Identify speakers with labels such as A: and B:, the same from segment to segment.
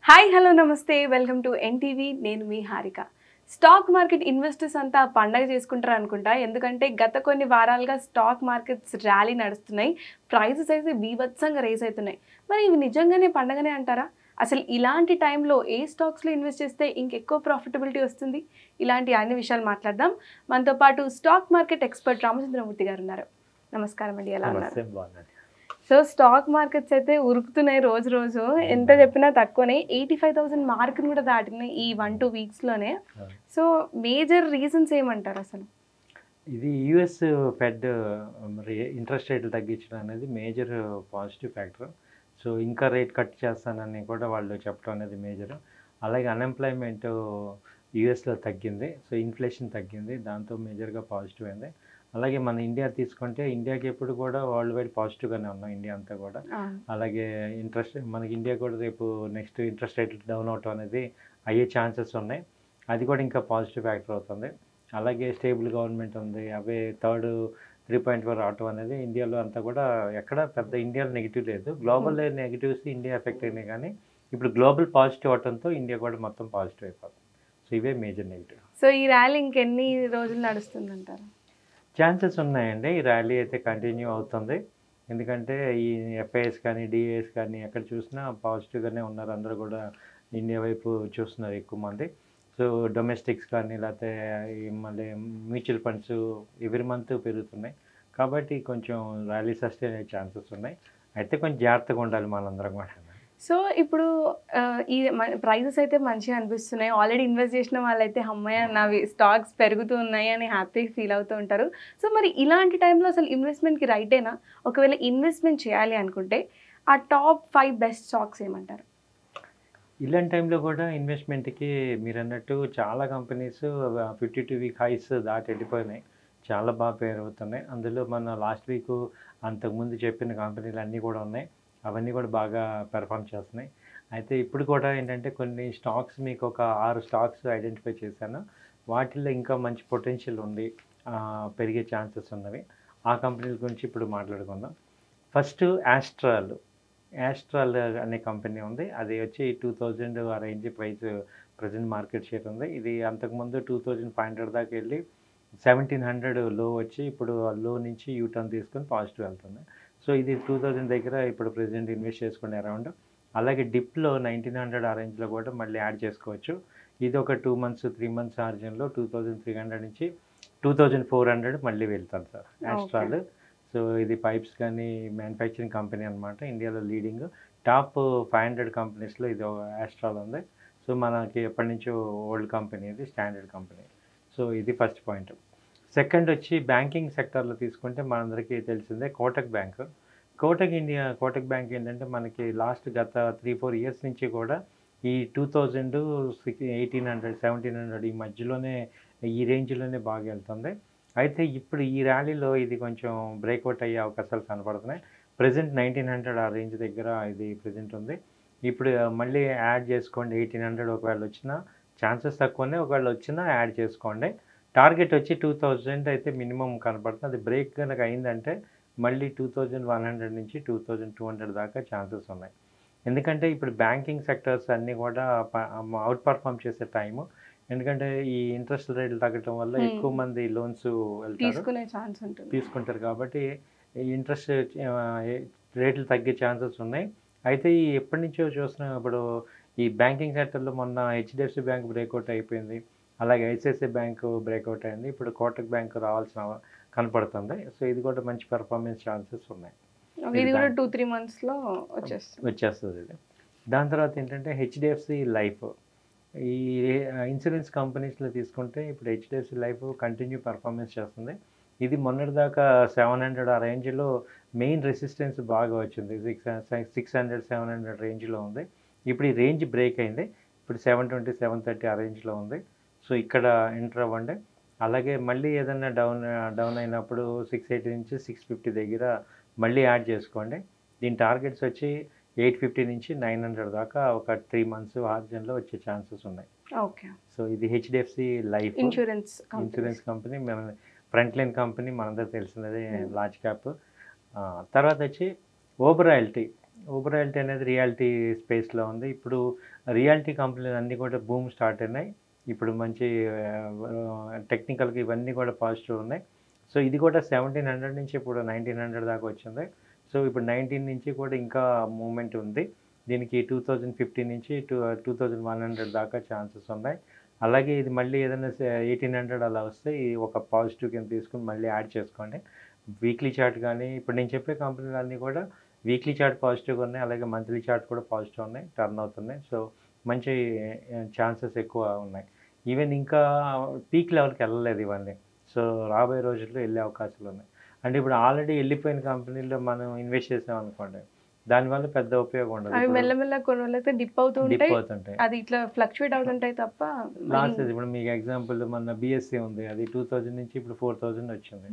A: Hi hello నమస్తే welcome to NTV నేను మీ Harika. Stock market investors అంతా పండగ చేసుకుంటారు అనుకుంటా. ఎందుకంటే గత కొన్ని వారాలుగా స్టాక్ మార్కెట్స్ ర్యాలీ నడుస్తున్నాయి. ప్రైసెస్ అయితే బీభత్సంగా రేస్ అవుతున్నాయి. మరి ఇవి నిజంగానే పండగనే అంటారా? అసలు ఇలాంటి టైంలో ఏ స్టాక్స్లో ఇన్వెస్ట్ చేస్తే ఇంకెక్కువ ప్రాఫిటబిలిటీ వస్తుంది? ఇలాంటి అన్ని విషయాలు మాట్లాడదాం. మనతో పాటు స్టాక్ మార్కెట్ ఎక్స్పర్ట్ రామచంద్రమూర్తి గారు ఉన్నారు. నమస్కారం అండి, ఎలా ఉన్నారు? సో స్టాక్ మార్కెట్స్ అయితే ఉరుకుతున్నాయి రోజు రోజు. ఎంత చెప్పినా తక్కువనే. 85,000 మార్క్ని కూడా దాటినాయి ఈ 1-2 వీక్స్లోనే. సో మేజర్ రీజన్స్ ఏమంటారు అసలు?
B: ఇది యుఎస్ ఫెడ్ మరి ఇంట్రెస్ట్ రేట్లు తగ్గించడం అనేది మేజర్ పాజిటివ్ ఫ్యాక్టర్. సో ఇంకా రేట్ కట్ చేస్తానని కూడా వాళ్ళు చెప్పడం అనేది మేజర్. అలాగే అన్ఎంప్లాయ్మెంట్ యుఎస్లో తగ్గింది. సో ఇన్ఫ్లేషన్ తగ్గింది, దాంతో మేజర్గా పాజిటివ్ అయింది. అలాగే మన ఇండియా తీసుకుంటే ఇండియాకి ఎప్పుడు కూడా వరల్డ్ వైడ్ పాజిటివ్గానే ఉన్నాం, ఇండియా అంతా కూడా. అలాగే మనకి ఇండియా కూడా రేపు నెక్స్ట్ ఇంట్రెస్ట్ రేట్లు డౌన్ అవటం అనేది అయ్యే ఛాన్సెస్ ఉన్నాయి. అది కూడా ఇంకా పాజిటివ్ ఫ్యాక్టర్ అవుతుంది. అలాగే స్టేబుల్ గవర్నమెంట్ ఉంది, అవే థర్డ్ 3.4 రావటం అనేది ఇండియాలో అంతా కూడా ఎక్కడ పెద్ద ఇండియాలో నెగిటివ్ లేదు. గ్లోబల్ నెగిటివ్స్ ఇండియా ఎఫెక్ట్ అయినాయి, కానీ ఇప్పుడు గ్లోబల్ పాజిటివ్ అవటంతో ఇండియా కూడా మొత్తం పాజిటివ్ అయిపోతుంది. సో ఇవే మేజర్ నెగిటివ్.
A: సో ఈ ర్యాలీ ఇంకెన్ని రోజులు నడుస్తుంది అంటారు?
B: ఛాన్సెస్ ఉన్నాయండి. ఈ ర్యాలీ అయితే కంటిన్యూ అవుతుంది. ఎందుకంటే ఈ ఎఫ్ఐఎస్ కానీ డిఏఎస్ కానీ ఎక్కడ చూసినా పాజిటివ్గానే ఉన్నారు. అందరూ కూడా ఇండియా వైపు చూస్తున్నారు ఎక్కువ మంది. సో డొమెస్టిక్స్ కానీ లేకపోతే మళ్ళీ మ్యూచువల్ ఫండ్స్ ఎవ్రీ మంత్ పెరుగుతున్నాయి. కాబట్టి కొంచెం ర్యాలీ సస్టైన్ అయ్యే ఛాన్సెస్ ఉన్నాయి. అయితే కొంచెం జాగ్రత్తగా ఉండాలి మనందరం కూడా.
A: సో ఇప్పుడు ఈ ప్రైజెస్ అయితే మంచిగా అనిపిస్తున్నాయి. ఆల్రెడీ ఇన్వెస్ట్ చేసిన వాళ్ళైతే అమ్మయ్య నావి స్టాక్స్ పెరుగుతూ ఉన్నాయి అని హ్యాపీ ఫీల్ అవుతూ ఉంటారు. సో మరి ఇలాంటి టైంలో అసలు ఇన్వెస్ట్మెంట్కి రైటేనా? ఒకవేళ ఇన్వెస్ట్మెంట్ చేయాలి అనుకుంటే ఆ టాప్ 5 బెస్ట్ స్టాక్స్ ఏమంటారు?
B: ఇలాంటి టైంలో కూడా ఇన్వెస్ట్మెంట్కి మీరు అన్నట్టు చాలా కంపెనీస్ 52 వీక్ హైస్ దాటి వెళ్ళిపోయినాయి. చాలా బాగా పెరుగుతున్నాయి. అందులో మన లాస్ట్ వీక్ అంతకుముందు చెప్పిన కంపెనీలు అన్నీ కూడా ఉన్నాయి. అవన్నీ కూడా బాగా పెర్ఫామ్ చేస్తున్నాయి. అయితే ఇప్పుడు కూడా ఏంటంటే కొన్ని స్టాక్స్ మీకు ఒక 6 స్టాక్స్ ఐడెంటిఫై చేశాను. వాటిల్లో ఇంకా మంచి పొటెన్షియల్ ఉంది, పెరిగే ఛాన్సెస్ ఉన్నవి. ఆ కంపెనీల గురించి ఇప్పుడు మాట్లాడుకుందాం. ఫస్ట్ యాస్ట్రాల్ అనే కంపెనీ ఉంది. అది వచ్చి 2000 ఆ range price present market share ఉంది. ఇది అంతకుముందు 2500 దాకా వెళ్ళి 1700 లో వచ్చి ఇప్పుడు లో నుంచి యూటర్న్ తీసుకొని పాజిటివ్ వెళ్తుంది. సో ఇది 2000 దగ్గర ఇప్పుడు ప్రెజెంట్ ఇన్వెస్ట్ చేసుకునే అరౌండ్. అలాగే డిప్లో 1900 ఆ రేంజ్లో కూడా మళ్ళీ యాడ్ చేసుకోవచ్చు. ఇది ఒక 2 మంత్స్ 3 మంత్స్ ఆర్జన్లో 2300 నుంచి 2400 మళ్ళీ వెళ్తాను సార్ యాస్ట్రాల్. సో ఇది పైప్స్ కానీ మ్యానుఫ్యాక్చరింగ్ కంపెనీ అనమాట. ఇండియాలో లీడింగ్ టాప్ 500 కంపెనీస్లో ఇది యాస్ట్రాల్ ఉంది. సో మనకి ఎప్పటి నుంచో ఓల్డ్ కంపెనీ, ఇది స్టాండర్డ్ కంపెనీ. సో ఇది ఫస్ట్ పాయింట్. సెకండ్ వచ్చి బ్యాంకింగ్ సెక్టర్లో తీసుకుంటే మనందరికీ తెలిసిందే కోటక్ బ్యాంక్. కోటక్ బ్యాంక్ ఏంటంటే మనకి గత 3-4 ఇయర్స్ నుంచి కూడా ఈ 2000, 1800, 1700 ఈ మధ్యలోనే ఈ రేంజ్లోనే బాగా వెళ్తుంది. అయితే ఇప్పుడు ఈ ర్యాలీలో ఇది కొంచెం బ్రేక్అవుట్ అయ్యే అవకాశాలు కనపడుతున్నాయి. ప్రజెంట్ 1900 ఆ రేంజ్ దగ్గర ఇది ప్రజెంట్ ఉంది. ఇప్పుడు మళ్ళీ యాడ్ చేసుకోండి. 1800 ఒకవేళ వచ్చినా ఛాన్సెస్ తక్కువనే, ఒకవేళ వచ్చినా యాడ్ చేసుకోండి. టార్గెట్ వచ్చి 2000 అయితే మినిమం కనపడుతుంది. అది బ్రేక్ కనుక అయిందంటే మళ్ళీ 2100 నుంచి 2200 దాకా ఛాన్సెస్ ఉన్నాయి. ఎందుకంటే ఇప్పుడు బ్యాంకింగ్ సెక్టర్స్ అన్నీ కూడా అవుట్ పర్ఫామ్ చేసే టైము. ఎందుకంటే ఈ ఇంట్రెస్ట్ రేట్లు తగ్గటం వల్ల ఎక్కువ మంది లోన్స్ తీసుకుంటారు. కాబట్టి ఇంట్రెస్ట్ రేట్లు తగ్గే ఛాన్సెస్ ఉన్నాయి. అయితే ఎప్పటి నుంచో చూస్తున్నాం. ఇప్పుడు ఈ బ్యాంకింగ్ సెక్టర్లో మొన్న హెచ్డిఎఫ్సి బ్యాంక్ బ్రేక్అవుట్ అయిపోయింది. అలాగే ఐసిఐసిఐ బ్యాంకు బ్రేక్అవుట్ అయింది. ఇప్పుడు కోటక్ బ్యాంకు రావాల్సిన కనపడుతుంది. సో ఇది కూడా మంచి పెర్ఫార్మెన్స్ ఛాన్సెస్ ఉన్నాయి.
A: ఇది కూడా 2-3 మంత్స్లో
B: వచ్చేస్తుంది ఇది. దాని తర్వాత ఏంటంటే హెచ్డిఎఫ్సి లైఫ్. ఈ ఇన్సూరెన్స్ కంపెనీస్లో తీసుకుంటే ఇప్పుడు హెచ్డిఎఫ్సి లైఫ్ కంటిన్యూ పెర్ఫార్మెన్స్ చేస్తుంది. ఇది మొన్నటిదాకా 700 ఆ రేంజ్లో మెయిన్ రెసిస్టెన్స్ బాగా వచ్చింది. 600, 700 రేంజ్లో ఉంది. ఇప్పుడు ఈ రేంజ్ బ్రేక్ అయింది. ఇప్పుడు 720, 730 ఆ రేంజ్లో ఉంది. సో ఇక్కడ ఎంటర్ అవ్వండి. అలాగే మళ్ళీ ఏదైనా డౌన్ అయినప్పుడు 680 నుంచి 650 దగ్గర మళ్ళీ యాడ్ చేసుకోండి. దీని టార్గెట్స్ వచ్చి 850 నుంచి 900 దాకా ఒక 3 మంత్స్ ఆర్జన్లో వచ్చే ఛాన్సెస్ ఉన్నాయి.
A: ఓకే.
B: సో ఇది హెచ్డిఎఫ్సి లైఫ్ ఇన్సూరెన్స్ కంపెనీ, మన ఫ్రంట్ లైన్ కంపెనీ, మనందరూ తెలిసినది, లార్జ్ క్యాప్. తర్వాత వచ్చి ఓబరాయిల్టీ. ఊబర్ రియాలిటీ అనేది రియాలిటీ స్పేస్లో ఉంది. ఇప్పుడు రియాలిటీ కంపెనీలు అన్నీ కూడా బూమ్ స్టార్ట్ అయినాయి. ఇప్పుడు మంచి టెక్నికల్గా ఇవన్నీ కూడా పాజిటివ్ ఉన్నాయి. సో ఇది కూడా 1700 నుంచి ఇప్పుడు 1900 దాకా వచ్చింది. సో ఇప్పుడు 19 నుంచి కూడా ఇంకా మూవ్మెంట్ ఉంది. దీనికి 2050 నుంచి 2100 దాకా ఛాన్సెస్ ఉన్నాయి. అలాగే ఇది మళ్ళీ ఏదైనా 1800 అలా వస్తే ఈ ఒక పాజిటివ్ కింద తీసుకుని మళ్ళీ యాడ్ చేసుకోండి. వీక్లీ చార్ట్ కానీ ఇప్పుడు నేను చెప్పే కంపెనీలు అన్నీ కూడా వీక్లీ చార్ట్ పాజిటివ్గా ఉన్నాయి. అలాగే మంత్లీ చార్ట్ కూడా పాజిటివ్ ఉన్నాయి, టర్న్ అవుతున్నాయి. సో మంచి ఛాన్సెస్ ఎక్కువ ఉన్నాయి. ఈవెన్ ఇంకా పీక్ లెవెల్కి వెళ్ళలేదు ఇవన్నీ. సో రాబోయే రోజుల్లో వెళ్ళే అవకాశాలు ఉన్నాయి. అంటే ఇప్పుడు ఆల్రెడీ వెళ్ళిపోయిన కంపెనీలో మనం ఇన్వెస్ట్ చేసాం అనుకోండి, దానివల్ల పెద్ద ఉపయోగం ఉండదు.
A: అవి మెల్లమెల్ల కొన్ని రోజులైతే డిప్ అవుతూ ఉంటాయి,
B: అవుతుంటాయి.
A: అది ఇట్లా ఫ్లక్చువేట్ అవుతుంటాయి తప్ప
B: లాస్ట్ ఇప్పుడు మీకు ఎగ్జాంపుల్ మన బిఎస్సి ఉంది, అది 2000 నుంచి ఇప్పుడు 4000 వచ్చింది.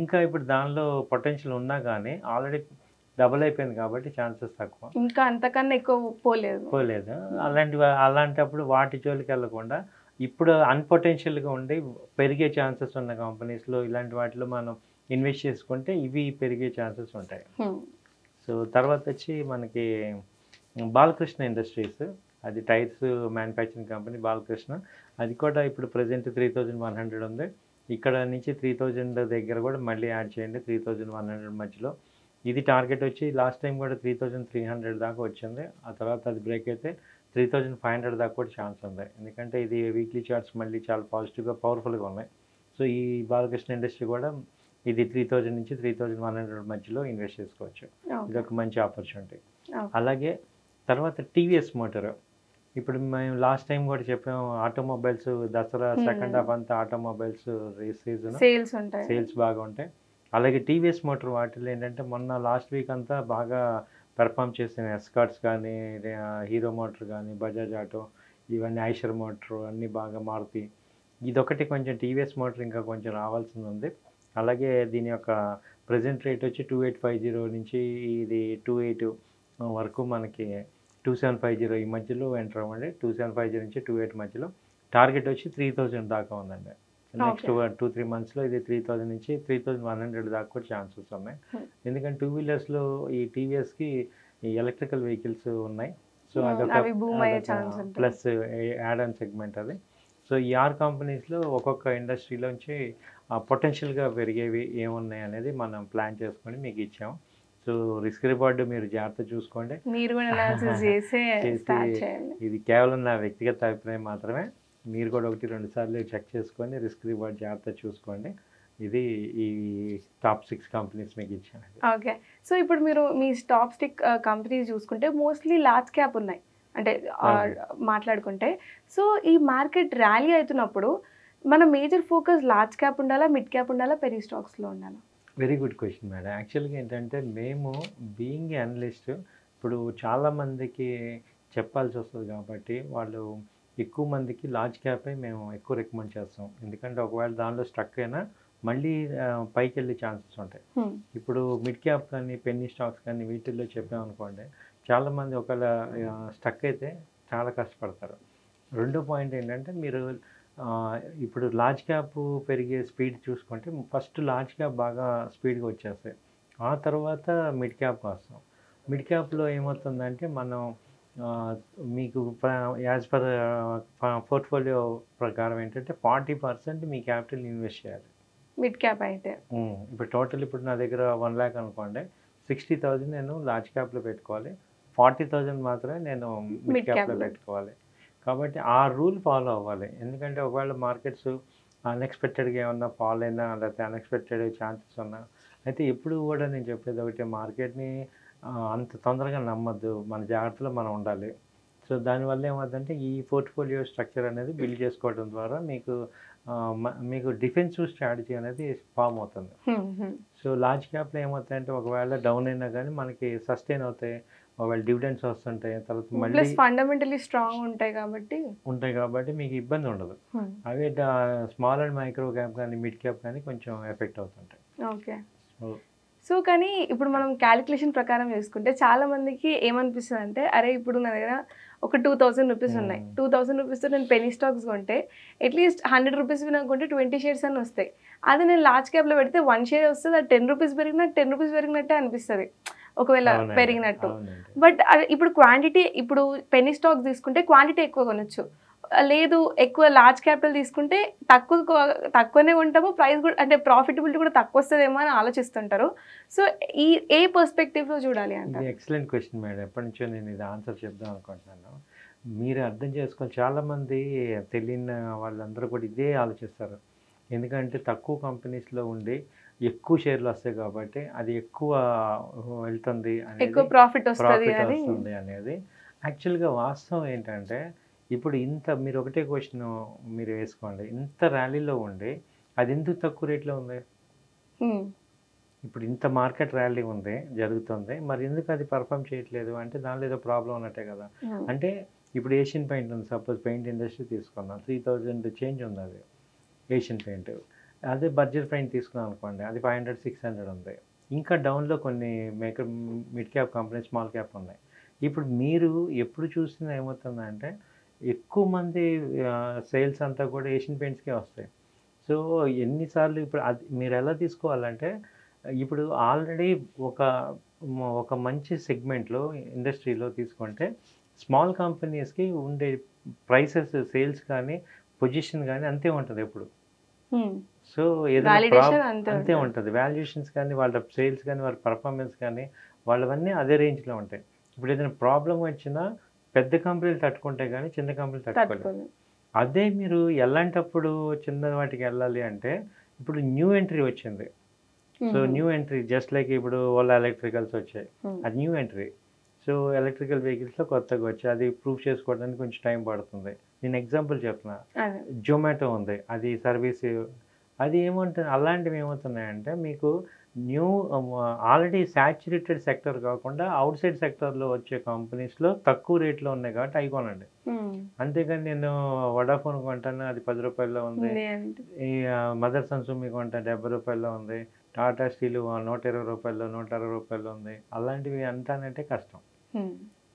B: ఇంకా ఇప్పుడు దానిలో పొటెన్షియల్ ఉన్నా కానీ ఆల్రెడీ డబుల్ అయిపోయింది కాబట్టి ఛాన్సెస్ తక్కువ,
A: ఇంకా అంతకన్నా ఎక్కువ పోలేదు.
B: అలాంటప్పుడు వాటి జోలికి వెళ్ళకుండా ఇప్పుడు అన్పొటెన్షియల్గా ఉండి పెరిగే ఛాన్సెస్ ఉన్న కంపెనీస్లో ఇలాంటి వాటిలో మనం ఇన్వెస్ట్ చేసుకుంటే ఇవి పెరిగే ఛాన్సెస్ ఉంటాయి. సో తర్వాత వచ్చి మనకి బాలకృష్ణ ఇండస్ట్రీస్, అది టైర్స్ మ్యానుఫ్యాక్చరింగ్ కంపెనీ బాలకృష్ణ. అది కూడా ఇప్పుడు ప్రజెంట్ 3100 ఉంది. ఇక్కడ నుంచి 3000 దగ్గర కూడా మళ్ళీ యాడ్ చేయండి, 3100 మధ్యలో. ఇది టార్గెట్ వచ్చి లాస్ట్ టైం కూడా 3300 దాకా వచ్చింది. ఆ తర్వాత అది బ్రేక్ అయితే 3500 దాకా కూడా ఛాన్స్ ఉంది. ఎందుకంటే ఇది వీక్లీ చార్ట్స్ మళ్ళీ చాలా పాజిటివ్గా పవర్ఫుల్గా ఉన్నాయి. సో ఈ బాలకృష్ణ ఇండస్ట్రీ కూడా ఇది 3000 నుంచి 3100 మధ్యలో ఇన్వెస్ట్ చేసుకోవచ్చు. ఇది ఒక మంచి ఆపర్చునిటీ. అలాగే తర్వాత టీవీఎస్ మోటార్, ఇప్పుడు మేము లాస్ట్ టైం కూడా చెప్పాము, ఆటోమొబైల్స్ దసరా సెకండ్ హాఫ్ అంతా ఆటోమొబైల్స్ సీజన్, సేల్స్ బాగా ఉంటాయి. అలాగే టీవీఎస్ మోటార్ వాటిలో ఏంటంటే మొన్న లాస్ట్ వీక్ అంతా బాగా పెర్ఫామ్ చేసిన ఎస్కార్ట్స్ కానీ, హీరో మోటార్ కానీ, బజాజ్ ఆటో, ఇవన్నీ ఐషర్ మోటార్ అన్నీ బాగా మారుతాయి. ఇదొకటి కొంచెం టీవీఎస్ మోటార్ ఇంకా కొంచెం రావాల్సింది ఉంది. అలాగే దీని యొక్క ప్రజెంట్ రేట్ వచ్చి 2850 నుంచి ఇది 28 వరకు మనకి 2750 ఈ మధ్యలో ఎంటర్ అవ్వండి. 2750 నుంచి 28 మధ్యలో టార్గెట్ వచ్చి 3000 దాకా ఉందండి. నెక్స్ట్ 2-3 మంత్స్లో ఇది 3000 నుంచి 3100 దాకా కూడా ఛాన్సెస్ ఉన్నాయి. ఎందుకంటే టూ వీలర్స్లో ఈ టీవీఎస్కి ఈ ఎలక్ట్రికల్ వెహికల్స్ ఉన్నాయి. సో అదొక ప్లస్ యాడ్ ఆన్ సెగ్మెంట్ అది. సో ఈ 6 కంపెనీస్లో ఒక్కొక్క ఇండస్ట్రీలోంచి పొటెన్షియల్గా పెరిగేవి ఏమున్నాయి అనేది మనం ప్లాన్ చేసుకొని మీకు ఇచ్చాము. సో రిస్క్ రివార్డు మీరు జాగ్రత్త చూసుకోండి. ఇది కేవలం నా వ్యక్తిగత అభిప్రాయం మాత్రమే. మీరు కూడా 1-2 సార్లు చెక్ చేసుకొని రిస్క్ రివార్డ్ జాగ్రత్త చూసుకోండి. ఇది ఈ టాప్ 6 కంపెనీస్ మీకు ఇచ్చాను.
A: ఓకే. సో ఇప్పుడు మీరు మీ టాప్ 6 కంపెనీస్ చూసుకుంటే మోస్ట్లీ లార్జ్ క్యాప్ ఉన్నాయి అంటే మాట్లాడుకుంటే. సో ఈ మార్కెట్ ర్యాలీ అవుతున్నప్పుడు మన మేజర్ ఫోకస్ లార్జ్ క్యాప్ ఉండాలా, మిడ్ క్యాప్ ఉండాలా, పెరీ స్టాక్స్లో ఉండాలా?
B: Very good question madam. యాక్చువల్గా ఏంటంటే మేము బీయింగ్ అనలిస్ట్ ఇప్పుడు చాలామందికి చెప్పాల్సి వస్తుంది కాబట్టి వాళ్ళు ఎక్కువ మందికి లార్జ్ క్యాపే మేము ఎక్కువ రికమెండ్ చేస్తాం. ఎందుకంటే ఒకవేళ దానిలో స్ట్రక్ అయినా మళ్ళీ పైకి వెళ్ళే ఛాన్సెస్ ఉంటాయి. ఇప్పుడు మిడ్ క్యాప్ కానీ పెన్నీ స్టాక్స్ కానీ వీటిల్లో చెప్పామనుకోండి, చాలామంది ఒకవేళ స్ట్రక్ అయితే చాలా కష్టపడతారు. రెండో పాయింట్ ఏంటంటే మీరు ఇప్పుడు లార్జ్ క్యాప్ పెరిగే స్పీడ్ చూసుకుంటే ఫస్ట్ లార్జ్ క్యాప్ బాగా స్పీడ్గా వచ్చేస్తాయి, ఆ తర్వాత మిడ్ క్యాప్ వస్తాం. మిడ్ క్యాప్లో ఏమవుతుందంటే మనం మీకు యాజ్ పర్ పోర్ట్ఫోలియో ప్రకారం ఏంటంటే 40% మీ క్యాపిటల్ ఇన్వెస్ట్ చేయాలి
A: మిడ్ క్యాప్ అయితే.
B: ఇప్పుడు టోటల్ ఇప్పుడు నా దగ్గర 1 lakh అనుకోండి, 60,000 నేను లార్జ్ క్యాప్లో పెట్టుకోవాలి, 40,000 మాత్రమే నేను మిడ్ క్యాప్లో పెట్టుకోవాలి. కాబట్టి ఆ రూల్ ఫాలో అవ్వాలి. ఎందుకంటే ఒకవేళ మార్కెట్స్ అన్ఎక్స్పెక్టెడ్గా ఏమన్నా ఫాల్ అయినా లేకపోతే అన్ఎక్స్పెక్టెడ్ ఛాన్సెస్ ఉన్నా అయితే ఎప్పుడు కూడా నేను చెప్పేది ఒకటి, మార్కెట్ని అంత తొందరగా నమ్మద్దు, మన జాగ్రత్తలో మనం ఉండాలి. సో దానివల్ల ఏమవుతుందంటే ఈ పోర్ట్ఫోలియో స్ట్రక్చర్ అనేది బిల్డ్ చేసుకోవడం ద్వారా మీకు డిఫెన్సివ్ స్ట్రాటజీ అనేది ఫామ్ అవుతుంది. సో లార్జ్ క్యాప్లో ఏమవుతాయంటే ఒకవేళ డౌన్ అయినా కానీ మనకి సస్టైన్ అవుతాయి, ఒకవేళ డివిడెండ్స్ వస్తుంటాయి, తర్వాత మళ్ళీ
A: ఫండమెంటలీ స్ట్రాంగ్ ఉంటాయి కాబట్టి
B: మీకు ఇబ్బంది ఉండదు. అవే స్మాల్ అండ్ మైక్రో క్యాప్ కానీ మిడ్ క్యాప్ కానీ కొంచెం ఎఫెక్ట్ అవుతుంటాయి.
A: ఓకే. సో కానీ ఇప్పుడు మనం క్యాలిక్యులేషన్ ప్రకారం చేసుకుంటే చాలా మందికి ఏమనిపిస్తుంది అంటే, అరే ఇప్పుడు నా దగ్గర ఒక 2000 రూపీస్ ఉన్నాయి, 2000 రూపీస్తో నేను పెనీ స్టాక్స్ కొంటే అట్లీస్ట్ 100 రూపీస్ కొంటే 20 షేర్స్ అని వస్తాయి. అది నేను లార్జ్ క్యాప్లో పెడితే 1 షేర్ వస్తుంది, అది 10 రూపీస్ పెరిగినా 10 రూపీస్ పెరిగినట్టే అనిపిస్తుంది. ఒకవేళ
B: అవునండి,
A: పెరిగినట్టు.
B: అవునండి.
A: బట్ ఇప్పుడు క్వాంటిటీ, ఇప్పుడు పెన్నీ స్టాక్స్ తీసుకుంటే క్వాంటిటీ ఎక్కువ కొనొచ్చు. లేదు ఎక్కువ లార్జ్ క్యాపిటల్ తీసుకుంటే తక్కువనే ఉంటాము, ప్రైస్ కూడా అంటే ప్రాఫిటబిలిటీ కూడా తక్కువ వస్తుందేమో అని ఆలోచిస్తుంటారు. సో ఈ ఏ పర్స్పెక్టివ్లో చూడాలి
B: ఇది
A: అంటారు?
B: Excellent question madam. ఎప్పటి నుంచో నేను ఇది ఆన్సర్ చెప్దాం అనుకుంటున్నాను. మీరు అర్థం చేసుకోవాలి, చాలామంది తెలియని వాళ్ళందరూ కూడా ఇదే ఆలోచిస్తారు. ఎందుకంటే తక్కువ కంపెనీస్లో ఉండి ఎక్కువ షేర్లు వస్తాయి కాబట్టి అది ఎక్కువ వెళ్తుంది అనేది,
A: ఎక్కువ ప్రాఫిట్ వస్తుంది
B: ప్రాఫిట్
A: అని.
B: వస్తుంది అనేది. యాక్చువల్గా వాస్తవం ఏంటంటే ఇప్పుడు ఇంత మీరు ఒకటే క్వశ్చన్ మీరు వేసుకోండి, ఇంత ర్యాలీలో ఉండి అది ఎందుకు తక్కువ రేట్లో ఉంది? ఇప్పుడు ఇంత మార్కెట్ ర్యాలీ ఉంది, జరుగుతుంది, మరి ఎందుకు అది పర్ఫామ్ చేయట్లేదు అంటే దానిలో ఏదో ప్రాబ్లం ఉన్నట్టే కదా. అంటే ఇప్పుడు ఏషియన్ పెయింట్ ఉంది, సపోజ్ పెయింట్ ఇండస్ట్రీ తీసుకున్నాం, 3000 చేంజ్ ఉంది అది ఏషియన్ పెయింట్. అదే బడ్జెట్ పెయింట్ తీసుకున్నాం అనుకోండి, అది 500 600 ఉంది. ఇంకా డౌన్లో కొన్ని mid cap company, small cap ఉన్నాయి. ఇప్పుడు మీరు ఎప్పుడు చూసినా ఏమవుతుందంటే ఎక్కువ మంది సేల్స్ అంతా కూడా ఏషియన్ పెయింట్స్కే వస్తాయి. సో ఎన్నిసార్లు ఇప్పుడు అది మీరు ఎలా తీసుకోవాలంటే, ఇప్పుడు ఆల్రెడీ ఒక ఒక మంచి సెగ్మెంట్లో ఇండస్ట్రీలో తీసుకుంటే స్మాల్ కంపెనీస్కి ఉండే ప్రైసెస్, సేల్స్ కానీ పొజిషన్ కానీ అంతే ఉంటుంది ఎప్పుడు. సో ఏదైనా అంతే ఉంటుంది, వాల్యుయేషన్స్ కానీ వాళ్ళ సేల్స్ కానీ వాళ్ళ పర్ఫార్మెన్స్ కానీ వాళ్ళవన్నీ అదే రేంజ్లో ఉంటాయి. ఇప్పుడు ఏదైనా ప్రాబ్లం వచ్చినా పెద్ద కంపెనీలు తట్టుకుంటే కానీ చిన్న కంపెనీలు తట్టుకోలేదు. అదే మీరు ఎలాంటప్పుడు చిన్న వాటికి వెళ్ళాలి అంటే, ఇప్పుడు న్యూ ఎంట్రీ వచ్చింది. So new entry just like ఇప్పుడు ఓలా ఎలక్ట్రికల్స్ వచ్చాయి, అది న్యూ ఎంట్రీ. సో ఎలక్ట్రికల్ వెహికల్స్లో కొత్తగా వచ్చి అది ప్రూవ్ చేసుకోవడానికి కొంచెం టైం పడుతుంది. నేను ఎగ్జాంపుల్ చెప్తున్నా, జొమాటో ఉంది, అది సర్వీస్, అది ఏముంటుంది, అలాంటివి ఏమవుతున్నాయంటే మీకు న్యూ ఆల్రెడీ సాచురేటెడ్ సెక్టర్ కాకుండా అవుట్ సైడ్ సెక్టర్లో వచ్చే కంపెనీస్లో తక్కువ రేట్లో ఉన్నాయి కాబట్టి అవి కొనండి. అంతేగాని నేను వడాఫోన్ కొంటాను, అది 10 రూపాయల్లో ఉంది, ఈ మదర్ సన్సుమి కొంటాను 70 రూపాయల్లో ఉంది, టాటా స్టీల్ 120 రూపాయల్లో 160 రూపాయల్లో ఉంది. అలాంటివి అంటానంటే కష్టం.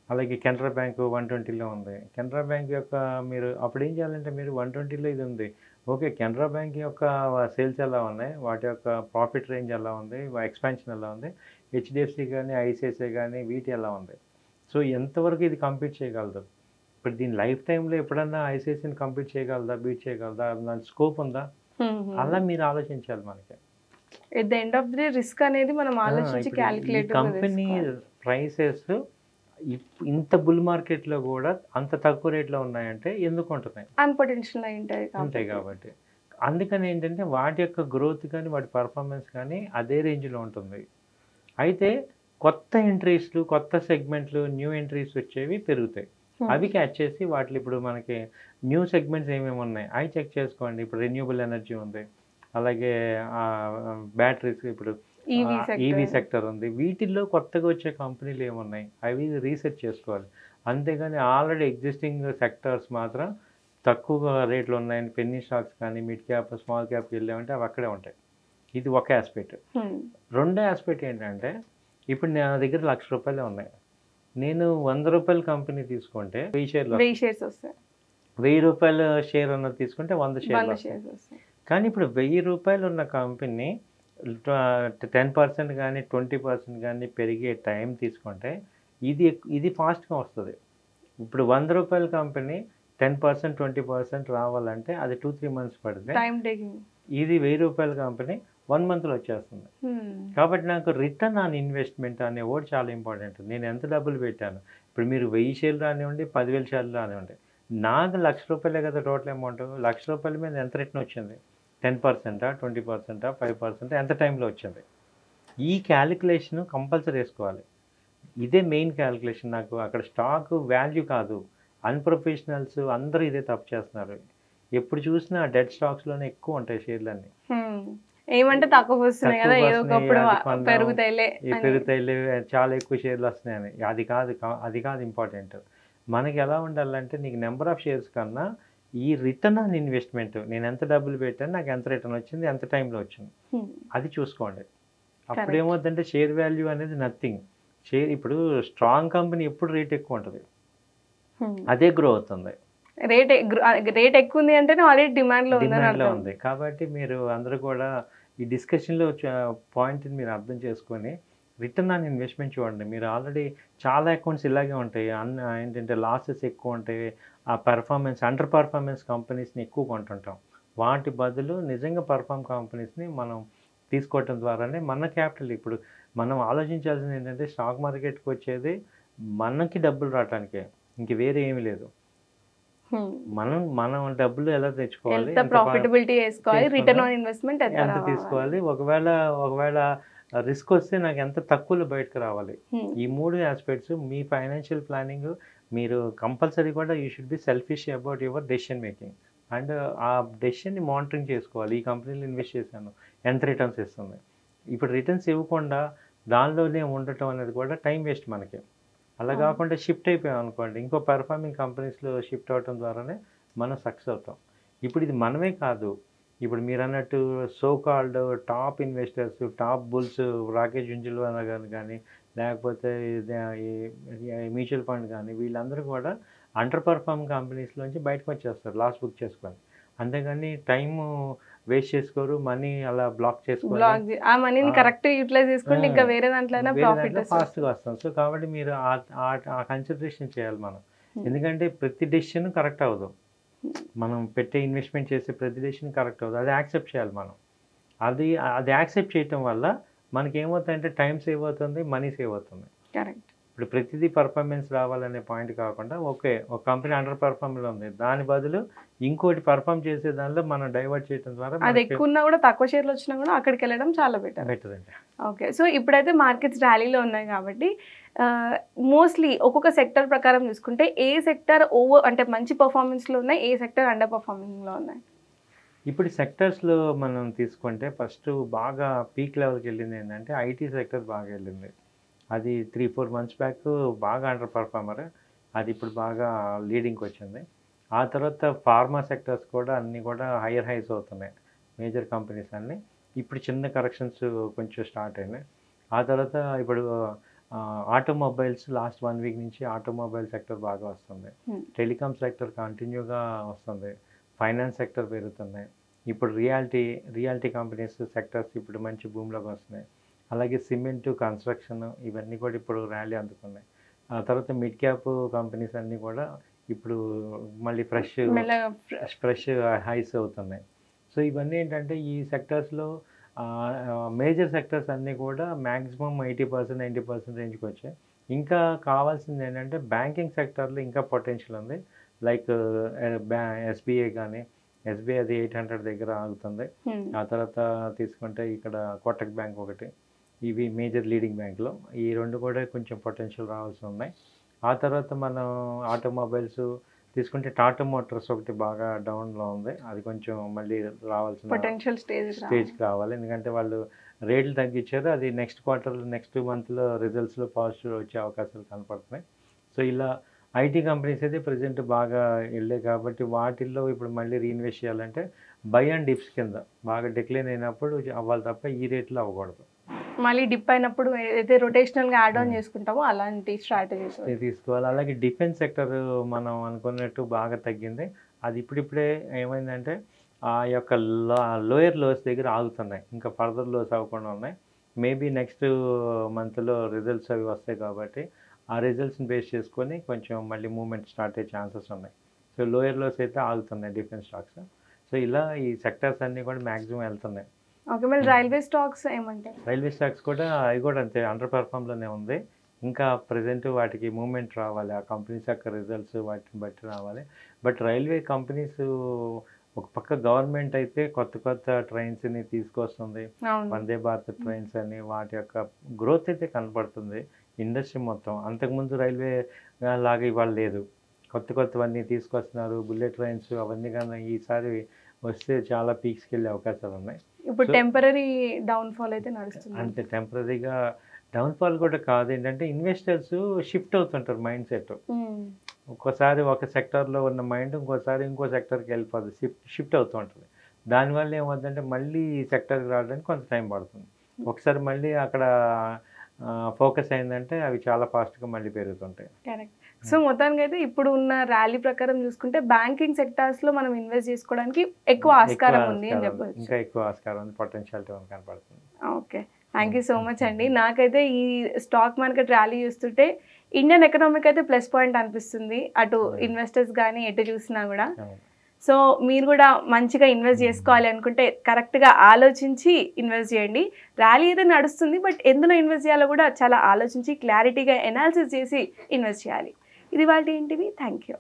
B: అలాగే కెనరా బ్యాంకు 120లో ఉంది. కెనరా బ్యాంక్ యొక్క మీరు అప్పుడు ఏం చేయాలంటే, మీరు 120లో ఇది ఉంది, ఓకే, కెనరా బ్యాంక్ యొక్క సేల్స్ ఎలా ఉన్నాయి, వాటి యొక్క ప్రాఫిట్ రేంజ్ ఎలా ఉంది, ఎక్స్పాన్షన్ ఎలా ఉంది, హెచ్డిఎఫ్సి కానీ ఐసిఐసిఐ కానీ వీటి ఎలా ఉంది, సో ఎంతవరకు ఇది కంపీట్ చేయగలదు. ఇప్పుడు దీని లైఫ్ టైంలో ఎప్పుడన్నా ఐసిఐసిఐని కంపీట్ చేయగలదా, బీట్ చేయగలదా, దాని స్కోప్ ఉందా, అలా మీరు ఆలోచించాలి. మనకి
A: at the end of the day risk అనేది మనం ఆలోచించి క్యాలిక్యులేట్
B: కంపెనీ ప్రైసెస్ ఇంత బుల్ మార్కెట్లో కూడా అంత తక్కువ రేట్లో ఉన్నాయంటే ఎందుకు ఉంటున్నాయి,
A: అన్పొటెన్షియల్
B: ఉంటాయి కాబట్టి. అందుకని ఏంటంటే వాటి యొక్క గ్రోత్ కానీ వాటి పర్ఫార్మెన్స్ కానీ అదే రేంజ్లో ఉంటుంది. అయితే కొత్త ఎంట్రీస్లు, కొత్త సెగ్మెంట్లు, న్యూ ఎంట్రీస్ వచ్చేవి పెరుగుతాయి. అవి క్యాచ్ చేసి వాటిలో ఇప్పుడు మనకి న్యూ సెగ్మెంట్స్ ఏమేమి ఉన్నాయి అవి చెక్ చేసుకోండి. ఇప్పుడు రెన్యూబుల్ ఎనర్జీ ఉంది, అలాగే బ్యాటరీస్, ఇప్పుడు ఈవీ సెక్టర్ ఉంది. వీటిల్లో కొత్తగా వచ్చే కంపెనీలు ఏమున్నాయి అవి రీసెర్చ్ చేసుకోవాలి. అంతేగాని ఆల్రెడీ ఎగ్జిస్టింగ్ సెక్టర్స్ మాత్రం తక్కువ రేట్లు ఉన్నాయని పెన్నీ స్టాక్స్ కానీ మిడ్ క్యాప్, స్మాల్ క్యాప్కి వెళ్ళామంటే అవి అక్కడే ఉంటాయి. ఇది ఒక ఆస్పెక్ట్. రెండో ఆస్పెక్ట్ ఏంటంటే, ఇప్పుడు నా దగ్గర 1,00,000 రూపాయలే ఉన్నాయి, నేను 100 రూపాయల కంపెనీ తీసుకుంటే 1000 షేర్స్ వస్తాయి. 1000 రూపాయల షేర్ అన్నది తీసుకుంటే 100 షేర్లు వస్తాయి. కానీ ఇప్పుడు 1000 రూపాయలు ఉన్న కంపెనీ 10% కానీ 20% కానీ పెరిగే టైం తీసుకుంటే ఇది ఫాస్ట్గా వస్తుంది. ఇప్పుడు 100 రూపాయల కంపెనీ 10% 20% రావాలంటే అది 2-3 మంత్స్ పడుతుంది. ఇది 1000 రూపాయల కంపెనీ 1 మంత్లో వచ్చేస్తుంది. కాబట్టి నాకు రిటర్న్ ఆన్ ఇన్వెస్ట్మెంట్ అనే వర్డ్ చాలా ఇంపార్టెంట్. నేను ఎంత డబ్బులు పెట్టాను, ఇప్పుడు మీరు 1000 షేర్లు రానివ్వండి, 10,000 షేర్లు రానివ్వండి, నాకు 1,00,000 రూపాయలే కదా టోటల్ అమౌంట్. 1,00,000 రూపాయల మీద ఎంత రిటర్న్ వచ్చింది, 10%, 20%, 5%, ఎంత టైంలో వచ్చింది, ఈ క్యాలిక్యులేషన్ కంపల్సరీ వేసుకోవాలి. ఇదే మెయిన్ క్యాలిక్యులేషన్. నాకు అక్కడ స్టాక్ వాల్యూ కాదు, అన్ప్రొఫెషనల్స్ అందరూ ఇదే తప్పు చేస్తున్నారు. ఎప్పుడు చూసినా డెడ్ స్టాక్స్లోనే ఎక్కువ ఉంటాయి షేర్లన్నీ.
A: ఏమంటే తక్కువ వస్తున్నాయి కదా, ఏదో ఒకప్పుడు పెరుగుతాయిలే,
B: చాలా ఎక్కువ షేర్లు వస్తున్నాయని. అది కాదు ఇంపార్టెంట్. మనకి ఎలా ఉండాలంటే, నీకు నెంబర్ ఆఫ్ షేర్స్ కన్నా ఈ రిటర్న్ ఆన్ ఇన్వెస్ట్మెంట్, నేను ఎంత డబ్బులు పెట్టాను, నాకు ఎంత రిటర్న్ వచ్చింది, ఎంత టైంలో వచ్చింది, అది చూసుకోండి. అప్పుడు ఏమవుతుందంటే షేర్ వాల్యూ అనేది నథింగ్. షేర్ ఇప్పుడు స్ట్రాంగ్ కంపెనీ ఎప్పుడు రేట్ ఎక్కువ ఉంటుంది, అదే గ్రో అవుతుంది.
A: రేట్ ఎక్కువ ఉంది అంటే ఆల్రెడీ డిమాండ్లో ఉంది.
B: కాబట్టి మీరు అందరూ కూడా ఈ డిస్కషన్లో పాయింట్ని మీరు అర్థం చేసుకొని రిటర్న్ ఆన్ ఇన్వెస్ట్మెంట్ చూడండి. మీరు ఆల్రెడీ చాలా అకౌంట్స్ ఇలాగే ఉంటాయి. ఏంటంటే లాసెస్ ఎక్కువ ఉంటాయి. ఆ అండర్ పర్ఫార్మెన్స్ కంపెనీస్ని ఎక్కువ కొంటుంటాం. వాటి బదులు నిజంగా పర్ఫార్మ్ కంపెనీస్ని మనం తీసుకోవటం ద్వారానే మన క్యాపిటల్ ఇప్పుడు మనం ఆలోచించాల్సింది ఏంటంటే స్టాక్ మార్కెట్కి వచ్చేది మనకి డబ్బులు రావటానికే, ఇంక వేరే ఏమీ లేదు. మనం డబ్బులు ఎలా తెచ్చుకోవాలి,
A: ఎంత ప్రాఫిటబిలిటీ చేసుకోవాలి, రిటర్న్ ఆన్ ఇన్వెస్ట్మెంట్
B: ఎంత తీసుకోవాలి, ఒకవేళ రిస్క్ వస్తే నాకు ఎంత తక్కువలో బయటకు రావాలి. ఈ 3 ఆస్పెక్ట్స్ మీ ఫైనాన్షియల్ ప్లానింగ్ మీరు కంపల్సరీ కూడా you should be selfish about your decision making. And ఆ డెసిషన్ని మానిటరింగ్ చేసుకోవాలి. ఈ కంపెనీలో ఇన్వెస్ట్ చేశాను, ఎంత రిటర్న్స్ ఇస్తుంది. ఇప్పుడు రిటర్న్స్ ఇవ్వకుండా దానిలోనే ఉండటం అనేది కూడా టైం వేస్ట్ మనకి. అలా కాకుండా షిఫ్ట్ అయిపోయాం అనుకోండి, ఇంకో పర్ఫార్మింగ్ కంపెనీస్లో షిఫ్ట్ అవ్వటం ద్వారానే మనం సక్సెస్ అవుతాం. ఇప్పుడు ఇది మనమే కాదు, ఇప్పుడు మీరు అన్నట్టు so called top investors, top bulls, Rakesh Jhunjhunwala గారు కానీ లేకపోతే మ్యూచువల్ ఫండ్ కానీ వీళ్ళందరూ కూడా అండర్ పర్ఫార్మ్ కంపెనీస్లోంచి బయటకు వచ్చేస్తారు లాస్ బుక్ చేసుకొని. అంతేగాని టైము వేస్ట్ చేసుకోరు, మనీ అలా బ్లాక్ చేసుకోవాలి.
A: ఆ మనీని కరెక్ట్ యూటిలైజ్ చేసుకుంటే ఇంకా వేరే దాంట్లోనే ప్రాఫిట్
B: ఫాస్ట్గా వస్తాం. సో కాబట్టి మీరు ఆ కన్సిడరేషన్ చేయాలి మనం. ఎందుకంటే ప్రతి డెసిషన్ కరెక్ట్ అవ్వదు, మనం పెట్టే ఇన్వెస్ట్మెంట్ చేసే ప్రతి డెసిషన్ కరెక్ట్ అవ్వదు. అది యాక్సెప్ట్ చేయాలి మనం. అది యాక్సెప్ట్ చేయటం వల్ల మనకి ఏమవుతుందంటే టైం సేవ్ అవుతుంది, మనీ సేవ్ అవుతుంది.
A: కరెక్ట్.
B: ఇప్పుడు ప్రతిదీ పర్ఫార్మెన్స్ రావాలనే పాయింట్ కాకుండా ఒక కంపెనీ అండర్ పర్ఫార్మ్లో ఉంది, దాని బదులు ఇంకోటి పర్ఫార్మ్ చేసే దానిలో మనం డైవర్ట్ చేయడం ద్వారా
A: అది ఎక్కువ ఉన్నా కూడా తక్కువ షేర్లు వచ్చినా కూడా అక్కడికి వెళ్ళడం చాలా బెటర్
B: అండి.
A: ఓకే. సో ఇప్పుడైతే మార్కెట్స్ ర్యాలీలో ఉన్నాయి కాబట్టి మోస్ట్లీ ఒక్కొక్క సెక్టర్ ప్రకారం చూసుకుంటే ఏ సెక్టర్ అంటే మంచి పర్ఫార్మెన్స్లో ఉన్నాయి, ఏ సెక్టర్ అండర్ పర్ఫార్మింగ్లో ఉన్నాయి?
B: ఇప్పుడు సెక్టర్స్లో మనం తీసుకుంటే ఫస్ట్ బాగా పీక్ లెవెల్కి వెళ్ళింది ఏంటంటే ఐటీ సెక్టర్ బాగా వెళ్ళింది. అది 3-4 మంత్స్ బ్యాక్ బాగా అండర్ పర్ఫార్మర్, అది ఇప్పుడు బాగా లీడింగ్కి వచ్చింది. ఆ తర్వాత ఫార్మా సెక్టర్స్ కూడా అన్నీ కూడా హైయర్ హైస్ అవుతున్నాయి, మేజర్ కంపెనీస్ అన్నీ. ఇప్పుడు చిన్న కరెక్షన్స్ కొంచెం స్టార్ట్ అయినాయి. ఆ తర్వాత ఇప్పుడు ఆటోమొబైల్స్ లాస్ట్ 1 వీక్ నుంచి ఆటోమొబైల్ సెక్టర్ బాగా వస్తుంది. టెలికామ్ సెక్టర్ కంటిన్యూగా వస్తుంది. ఫైనాన్స్ సెక్టర్ పెరుగుతున్నాయి. ఇప్పుడు రియాలిటీ కంపెనీస్ సెక్టర్స్ ఇప్పుడు మంచి భూమిలోకి వస్తున్నాయి. అలాగే సిమెంటు, కన్స్ట్రక్షన్ ఇవన్నీ కూడా ఇప్పుడు ర్యాలీ అందుకున్నాయి. ఆ తర్వాత మిడ్ క్యాప్ కంపెనీస్ అన్నీ కూడా ఇప్పుడు మళ్ళీ ఫ్రెష్ హైస్ అవుతున్నాయి. సో ఇవన్నీ ఏంటంటే ఈ సెక్టర్స్లో మేజర్ సెక్టర్స్ అన్నీ కూడా మ్యాక్సిమం 80%, 90% రేంజ్కి వచ్చాయి. ఇంకా కావాల్సింది ఏంటంటే బ్యాంకింగ్ సెక్టర్లో ఇంకా పొటెన్షియల్ ఉంది. లైక్ ఎస్బీఐ కానీ, ఎస్బీఐ అది 800 దగ్గర ఆగుతుంది. ఆ తర్వాత తీసుకుంటే ఇక్కడ కోటక్ బ్యాంక్ ఒకటి, ఇవి మేజర్ లీడింగ్ బ్యాంకులో ఈ 2 కూడా కొంచెం పొటెన్షియల్ రావాల్సి ఉన్నాయి. ఆ తర్వాత మనం ఆటోమొబైల్స్ తీసుకుంటే టాటా మోటార్స్ ఒకటి బాగా డౌన్లో ఉంది, అది కొంచెం మళ్ళీ రావాల్సిన
A: పొటెన్షియల్
B: స్టేజ్కి రావాలి. ఎందుకంటే వాళ్ళు రేట్లు తగ్గించారు, అది నెక్స్ట్ క్వార్టర్ నెక్స్ట్ మంత్లో రిజల్ట్స్లో పాజిటివ్ వచ్చే అవకాశాలు కనపడుతున్నాయి. సో ఇలా ఐటీ కంపెనీస్ అయితే ప్రజెంట్ బాగా వెళ్ళాయి కాబట్టి వాటిల్లో ఇప్పుడు మళ్ళీ రీఇన్వెస్ట్ చేయాలంటే బై అండ్ డిప్స్ కింద బాగా డిక్లైన్ అయినప్పుడు అవ్వాలి తప్ప ఈ రేట్లో అవ్వకూడదు.
A: మళ్ళీ డిప్ అయినప్పుడు ఏదైతే రొటేషనల్గా యాడ్ ఆన్ చేసుకుంటామో అలాంటి స్ట్రాటజీస్
B: తీసుకోవాలి. అలాగే డిఫెన్స్ సెక్టర్ మనం అనుకున్నట్టు బాగా తగ్గింది. అది ఇప్పుడిప్పుడే ఏమైందంటే ఆ యొక్క లోయర్ లోస్ దగ్గర ఆగుతున్నాయి, ఇంకా ఫర్దర్ లోస్ అవ్వకుండా ఉన్నాయి. మేబీ నెక్స్ట్ మంత్లో రిజల్ట్స్ అవి వస్తాయి కాబట్టి ఆ రిజల్ట్స్ని బేస్ చేసుకొని కొంచెం మళ్ళీ మూవ్మెంట్ స్టార్ట్ అయ్యే ఛాన్సెస్ ఉన్నాయి. సో లోయర్ లోస్ అయితే ఆగుతున్నాయి డిఫెన్స్ స్టాక్స్. సో ఇలా ఈ సెక్టర్స్ అన్నీ కూడా మ్యాక్సిమం వెళ్తున్నాయి.
A: ఓకే. మరి రైల్వే స్టాక్స్ ఏమంటారు?
B: రైల్వే స్టాక్స్ కూడా అవి కూడా అంతే అండర్ పర్ఫామ్లోనే ఉంది. ఇంకా ప్రజెంట్ వాటికి మూవ్మెంట్ రావాలి, ఆ కంపెనీస్ యొక్క రిజల్ట్స్ వాటిని బట్టి రావాలి. బట్ రైల్వే కంపెనీస్ ఒక పక్క గవర్నమెంట్ అయితే కొత్త ట్రైన్స్ని తీసుకొస్తుంది, వందే భారత్ ట్రైన్స్ అని, వాటి యొక్క గ్రోత్ అయితే కనపడుతుంది ఇండస్ట్రీ మొత్తం. అంతకుముందు రైల్వే లాగా ఇవాళ లేదు, కొత్తవన్నీ తీసుకొస్తున్నారు. బుల్లెట్ ట్రైన్స్ అవన్నీ కానీ ఈసారి వస్తే చాలా పీక్స్కి వెళ్ళే అవకాశాలు ఉన్నాయి.
A: ఇప్పుడు టెంపరీ డౌన్ఫాల్ అయితే నడుస్తుంది.
B: అంటే టెంపరీగా డౌన్ఫాల్ కూడా కాదు, ఏంటంటే ఇన్వెస్టర్స్ షిఫ్ట్ అవుతుంటారు మైండ్ సెట్. ఒక్కోసారి ఒక సెక్టర్లో ఉన్న మైండ్ ఇంకోసారి ఇంకో సెక్టర్కి వెళ్ళిపోతుంది, షిఫ్ట్ అవుతూ ఉంటుంది. దానివల్ల ఏమవుతుందంటే మళ్ళీ ఈ సెక్టర్కి రావడానికి కొంత టైం పడుతుంది. ఒకసారి మళ్ళీ అక్కడ ఫోకస్ అయిందంటే అవి చాలా ఫాస్ట్గా మళ్ళీ పెరుగుతుంటాయి.
A: కరెక్ట్. సో మొత్తానికి అయితే ఇప్పుడు ఉన్న ర్యాలీ ప్రకారం చూసుకుంటే బ్యాంకింగ్ సెక్టార్స్లో మనం ఇన్వెస్ట్ చేసుకోవడానికి ఎక్కువ ఆస్కారం ఉంది అని చెప్పొచ్చు.
B: ఇంకా ఎక్కువ ఆస్కారం ఉంది, పొటెన్షియాలిటీ కనపడుతుంది.
A: Okay. Thank you so much అండి. నాకైతే ఈ స్టాక్ మార్కెట్ ర్యాలీ చూస్తుంటే ఇండియన్ ఎకనామిక్ అయితే ప్లస్ పాయింట్ అనిపిస్తుంది, అటు ఇన్వెస్టర్స్ కానీ ఎటు చూసినా కూడా. సో మీరు కూడా మంచిగా ఇన్వెస్ట్ చేసుకోవాలి అనుకుంటే కరెక్ట్గా ఆలోచించి ఇన్వెస్ట్ చేయండి. ర్యాలీ అయితే నడుస్తుంది, బట్ ఎందులో ఇన్వెస్ట్ చేయాలో కూడా చాలా ఆలోచించి క్లారిటీగా ఎనాలిసిస్ చేసి ఇన్వెస్ట్ చేయాలి. ఇది వాళ్ళ ఏంటివి. Thank you.